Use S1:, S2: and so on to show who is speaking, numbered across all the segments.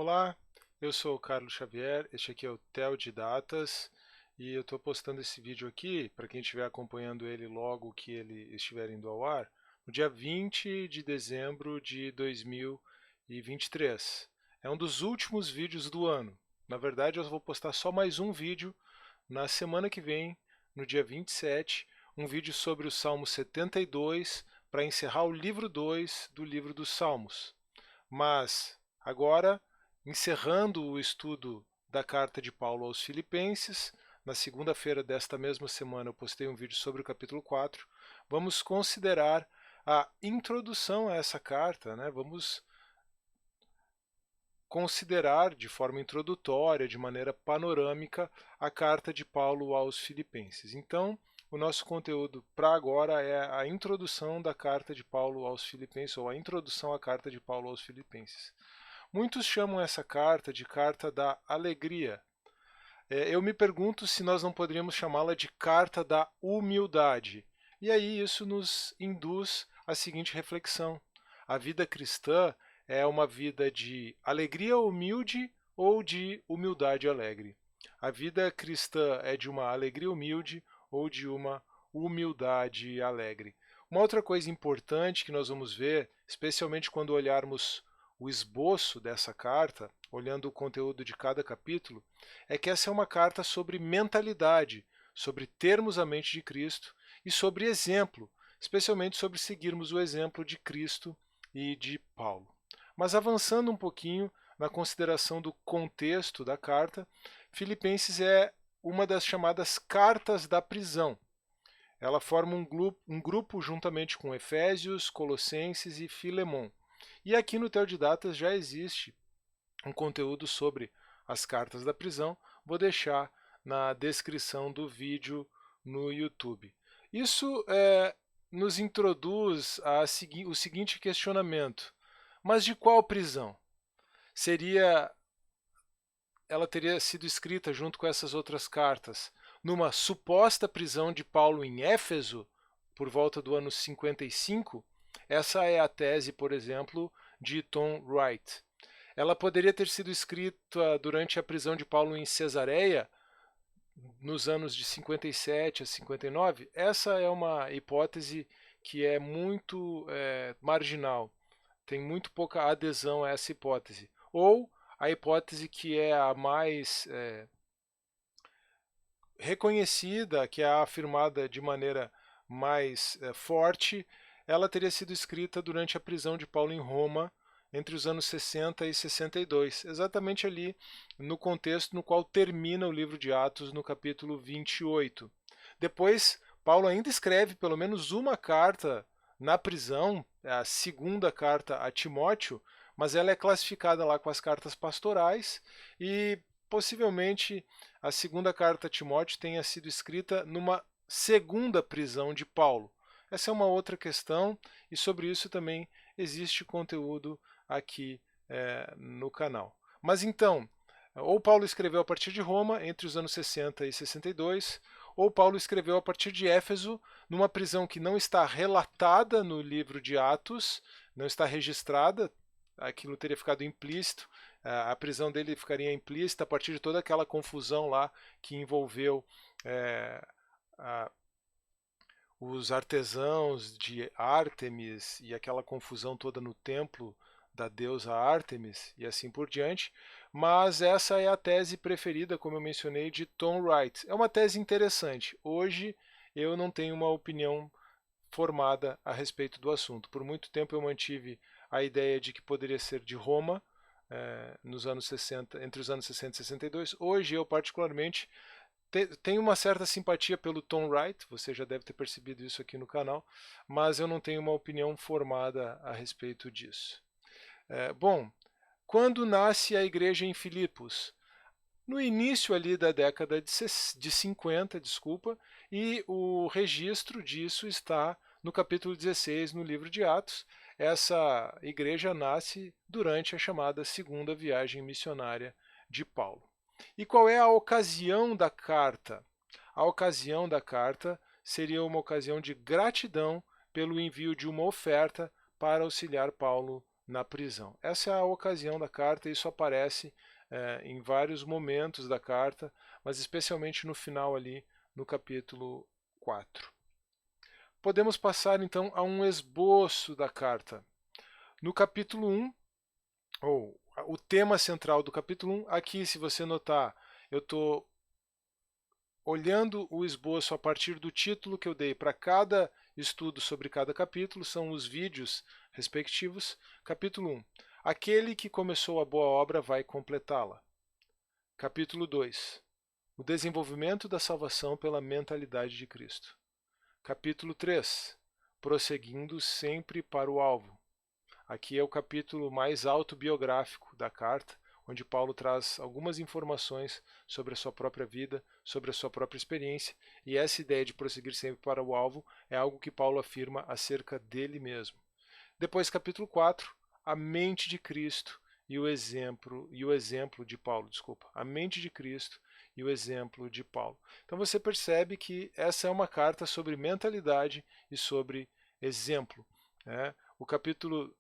S1: Olá, eu sou o Carlos Xavier, este aqui é o Theo de Datas e eu estou postando esse vídeo aqui para quem estiver acompanhando ele logo que ele estiver indo ao ar, no dia 20 de dezembro de 2023. É um dos últimos vídeos do ano. Na verdade, eu vou postar só mais um vídeo na semana que vem, no dia 27, um vídeo sobre o Salmo 72 para encerrar o livro 2 do livro dos Salmos. Mas agora, encerrando o estudo da carta de Paulo aos Filipenses, na segunda-feira desta mesma semana eu postei um vídeo sobre o capítulo 4. Vamos considerar a introdução a essa carta, né? Vamos considerar de forma introdutória, de maneira panorâmica, a carta de Paulo aos Filipenses. Então, o nosso conteúdo para agora é a introdução da carta de Paulo aos Filipenses, ou a introdução à carta de Paulo aos Filipenses. Muitos chamam essa carta de carta da alegria. Eu me pergunto se nós não poderíamos chamá-la de carta da humildade. E aí isso nos induz à seguinte reflexão: a vida cristã é uma vida de alegria humilde ou de humildade alegre? A vida cristã é de uma alegria humilde ou de uma humildade alegre? Uma outra coisa importante que nós vamos ver, especialmente quando olharmos o esboço dessa carta, olhando o conteúdo de cada capítulo, é que essa é uma carta sobre mentalidade, sobre termos a mente de Cristo e sobre exemplo, especialmente sobre seguirmos o exemplo de Cristo e de Paulo. Mas avançando um pouquinho na consideração do contexto da carta, Filipenses é uma das chamadas cartas da prisão. Ela forma um grupo juntamente com Efésios, Colossenses e Filemon. E aqui no Teodidatas já existe um conteúdo sobre as cartas da prisão. Vou deixar na descrição do vídeo no YouTube. Isso nos introduz o seguinte questionamento: mas de qual prisão? Ela teria sido escrita junto com essas outras cartas numa suposta prisão de Paulo em Éfeso, por volta do ano 55? Essa é a tese, por exemplo, de Tom Wright. Ela poderia ter sido escrita durante a prisão de Paulo em Cesareia, nos anos de 57 a 59? Essa é uma hipótese que é muito marginal, tem muito pouca adesão a essa hipótese. Ou a hipótese que é a mais reconhecida, que é a afirmada de maneira mais forte, ela teria sido escrita durante a prisão de Paulo em Roma, entre os anos 60 e 62, exatamente ali no contexto no qual termina o livro de Atos, no capítulo 28. Depois, Paulo ainda escreve pelo menos uma carta na prisão, a segunda carta a Timóteo, mas ela é classificada lá com as cartas pastorais e possivelmente a segunda carta a Timóteo tenha sido escrita numa segunda prisão de Paulo. Essa é uma outra questão e sobre isso também existe conteúdo aqui no canal. Mas então, ou Paulo escreveu a partir de Roma, entre os anos 60 e 62, ou Paulo escreveu a partir de Éfeso, numa prisão que não está relatada no livro de Atos, não está registrada, aquilo teria ficado implícito, a prisão dele ficaria implícita a partir de toda aquela confusão lá que envolveu os artesãos de Ártemis e aquela confusão toda no templo da deusa Ártemis e assim por diante, mas essa é a tese preferida, como eu mencionei, de Tom Wright. É uma tese interessante. Hoje eu não tenho uma opinião formada a respeito do assunto. Por muito tempo eu mantive a ideia de que poderia ser de Roma, nos anos 60, entre os anos 60 e 62. Hoje eu particularmente tenho uma certa simpatia pelo Tom Wright, você já deve ter percebido isso aqui no canal, mas eu não tenho uma opinião formada a respeito disso. Bom, quando nasce a igreja em Filipos? No início ali da década de 50, desculpa, e o registro disso está no capítulo 16, no livro de Atos. Essa igreja nasce durante a chamada segunda viagem missionária de Paulo. E qual é a ocasião da carta? A ocasião da carta seria uma ocasião de gratidão pelo envio de uma oferta para auxiliar Paulo na prisão. Essa é a ocasião da carta, isso aparece em vários momentos da carta, mas especialmente no final ali, no capítulo 4. Podemos passar então a um esboço da carta. No capítulo 1, ou o tema central do capítulo 1, aqui se você notar, eu estou olhando o esboço a partir do título que eu dei para cada estudo sobre cada capítulo, são os vídeos respectivos. Capítulo 1. Aquele que começou a boa obra vai completá-la. Capítulo 2. O desenvolvimento da salvação pela mentalidade de Cristo. Capítulo 3. Prosseguindo sempre para o alvo. Aqui é o capítulo mais autobiográfico da carta, onde Paulo traz algumas informações sobre a sua própria vida, sobre a sua própria experiência, e essa ideia de prosseguir sempre para o alvo é algo que Paulo afirma acerca dele mesmo. Depois, capítulo 4, a mente de Cristo e o exemplo de Paulo, a mente de Cristo e o exemplo de Paulo. Então você percebe que essa é uma carta sobre mentalidade e sobre exemplo, né? O capítulo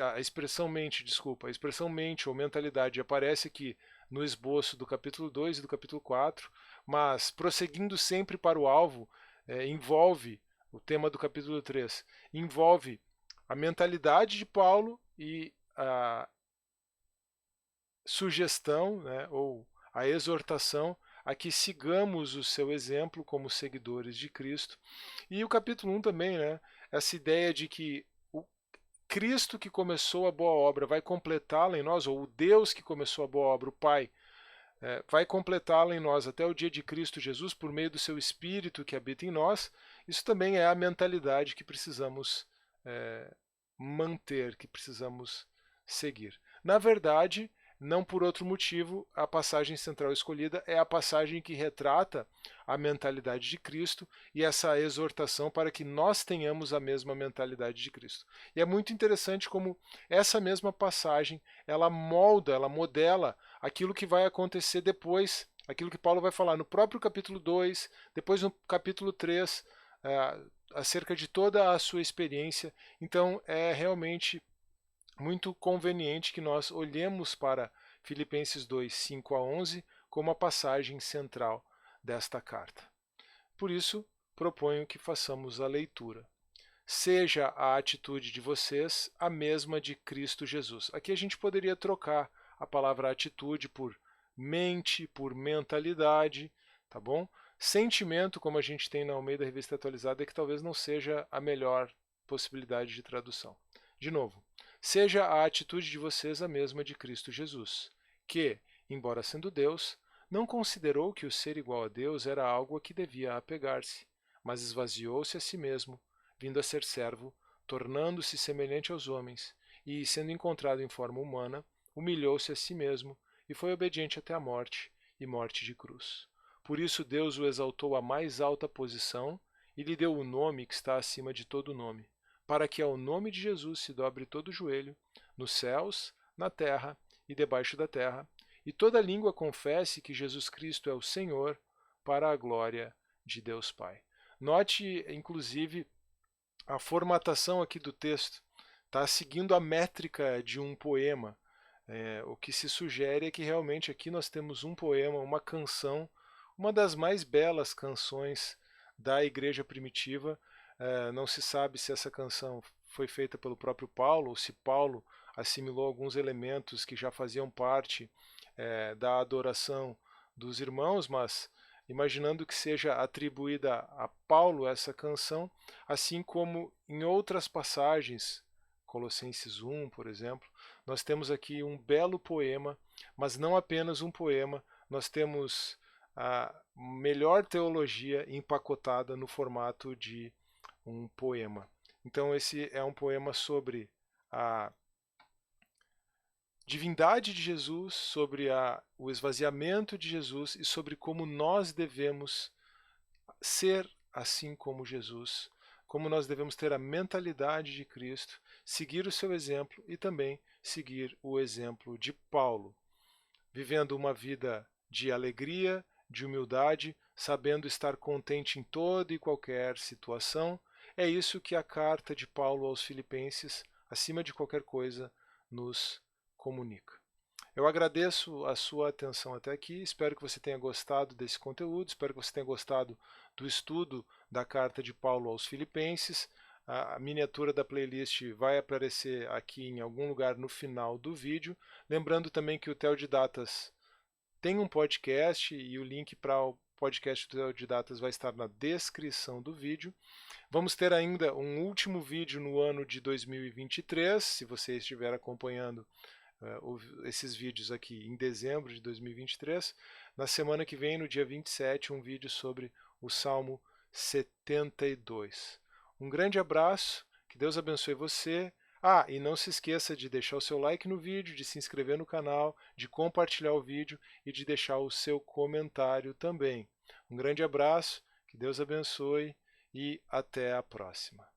S1: a expressão mente ou mentalidade aparece aqui no esboço do capítulo 2 e do capítulo 4, mas prosseguindo sempre para o alvo, envolve, o tema do capítulo 3, envolve a mentalidade de Paulo e a sugestão, né, ou a exortação a que sigamos o seu exemplo como seguidores de Cristo. E o capítulo 1 também, né, essa ideia de que o Cristo que começou a boa obra vai completá-la em nós, ou o Deus que começou a boa obra, o Pai, vai completá-la em nós até o dia de Cristo Jesus por meio do seu Espírito que habita em nós. Isso também é a mentalidade que precisamos manter, que precisamos seguir. Na verdade, não por outro motivo, a passagem central escolhida é a passagem que retrata a mentalidade de Cristo e essa exortação para que nós tenhamos a mesma mentalidade de Cristo. E é muito interessante como essa mesma passagem, ela molda, ela modela aquilo que vai acontecer depois, aquilo que Paulo vai falar no próprio capítulo 2, depois no capítulo 3, acerca de toda a sua experiência. Então é realmente muito conveniente que nós olhemos para Filipenses 2, 5 a 11 como a passagem central desta carta. Por isso, proponho que façamos a leitura. Seja a atitude de vocês a mesma de Cristo Jesus. Aqui a gente poderia trocar a palavra atitude por mente, por mentalidade, tá bom? Sentimento, como a gente tem na Almeida Revista Atualizada, é que talvez não seja a melhor possibilidade de tradução. De novo, seja a atitude de vocês a mesma de Cristo Jesus, que, embora sendo Deus, não considerou que o ser igual a Deus era algo a que devia apegar-se, mas esvaziou-se a si mesmo, vindo a ser servo, tornando-se semelhante aos homens, e, sendo encontrado em forma humana, humilhou-se a si mesmo e foi obediente até a morte, e morte de cruz. Por isso Deus o exaltou à mais alta posição e lhe deu o nome que está acima de todo nome, para que ao nome de Jesus se dobre todo o joelho, nos céus, na terra e debaixo da terra, e toda língua confesse que Jesus Cristo é o Senhor, para a glória de Deus Pai. Note, inclusive, a formatação aqui do texto está seguindo a métrica de um poema. O que se sugere é que realmente aqui nós temos um poema, uma canção, uma das mais belas canções da igreja primitiva. Não se sabe se essa canção foi feita pelo próprio Paulo ou se Paulo assimilou alguns elementos que já faziam parte da adoração dos irmãos, mas imaginando que seja atribuída a Paulo essa canção, assim como em outras passagens, Colossenses 1, por exemplo, nós temos aqui um belo poema, mas não apenas um poema, nós temos a melhor teologia empacotada no formato de um poema. Então esse é um poema sobre a divindade de Jesus, sobre o esvaziamento de Jesus e sobre como nós devemos ser assim como Jesus, como nós devemos ter a mentalidade de Cristo, seguir o seu exemplo e também seguir o exemplo de Paulo, vivendo uma vida de alegria, de humildade, sabendo estar contente em toda e qualquer situação. É isso que a carta de Paulo aos Filipenses acima de qualquer coisa, nos comunica. Eu agradeço a sua atenção até aqui, espero que você tenha gostado desse conteúdo, espero que você tenha gostado do estudo da carta de Paulo aos Filipenses. A miniatura da playlist vai aparecer aqui em algum lugar no final do vídeo. Lembrando também que o Teodidatas tem um podcast e o link para o podcast do Teodidatas vai estar na descrição do vídeo. Vamos ter ainda um último vídeo no ano de 2023, se você estiver acompanhando esses vídeos aqui em dezembro de 2023. Na semana que vem, no dia 27, um vídeo sobre o Salmo 72. Um grande abraço, que Deus abençoe você. E não se esqueça de deixar o seu like no vídeo, de se inscrever no canal, de compartilhar o vídeo e de deixar o seu comentário também. Um grande abraço, que Deus abençoe e até a próxima.